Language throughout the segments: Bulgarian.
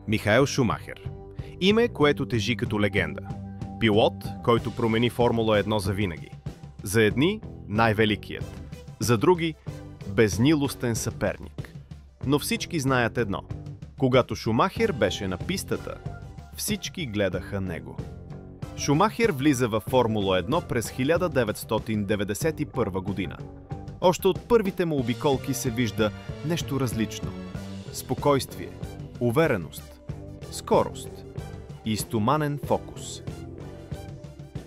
Михаел Шумахер. Име, което тежи като легенда. Пилот, който промени Формула 1 завинаги. За едни – най-великият. За други – безмилостен съперник. Но всички знаят едно. Когато Шумахер беше на пистата, всички гледаха него. Шумахер влиза във Формула 1 през 1991 година. Още от първите му обиколки се вижда нещо различно. Спокойствие, увереност, скорост и стоманен фокус.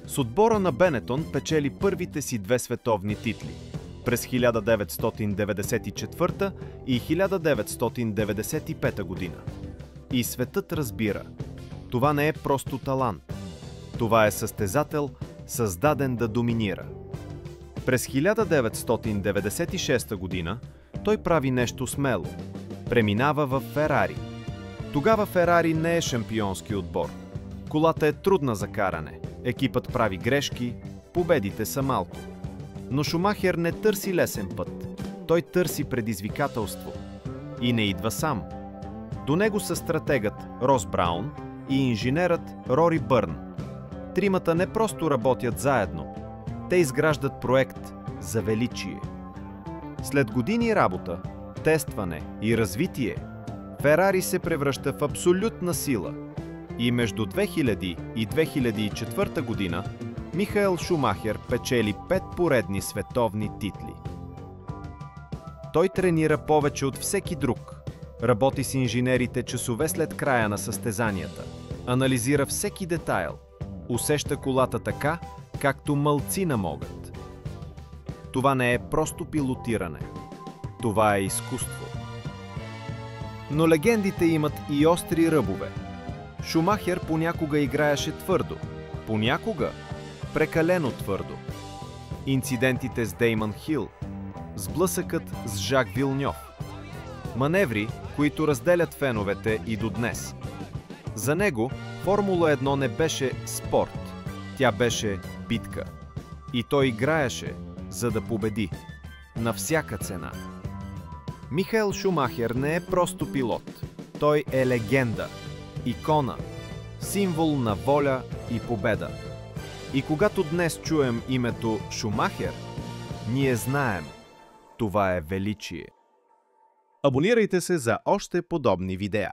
С отбора на Бенетон печели първите си две световни титли през 1994 и 1995 година. И светът разбира, това не е просто талант. Това е състезател, създаден да доминира. През 1996 година той прави нещо смело. Преминава в Ферари. Тогава Ферари не е шампионски отбор. Колата е трудна за каране. Екипът прави грешки, победите са малко. Но Шумахер не търси лесен път. Той търси предизвикателство. И не идва сам. До него са стратегът Рос Браун и инженерът Рори Бърн. Тримата не просто работят заедно. Те изграждат проект за величие. След години работа, тестване и развитие, Ферари се превръща в абсолютна сила. И между 2000 и 2004 година Михаел Шумахер печели 5 поредни световни титли. Той тренира повече от всеки друг. Работи с инженерите часове след края на състезанията. Анализира всеки детайл. Усеща колата така, както малцина могат. Това не е просто пилотиране. Това е изкуство. Но легендите имат и остри ръбове. Шумахер понякога играеше твърдо, понякога прекалено твърдо. Инцидентите с Деймън Хил, сблъсъкът с Жак Вилньов. Маневри, които разделят феновете и до днес. За него Формула 1 не беше спорт, тя беше битка. И той играеше, за да победи. На всяка цена. Михаел Шумахер не е просто пилот. Той е легенда, икона, символ на воля и победа. И когато днес чуем името Шумахер, ние знаем, това е величие. Абонирайте се за още подобни видеа.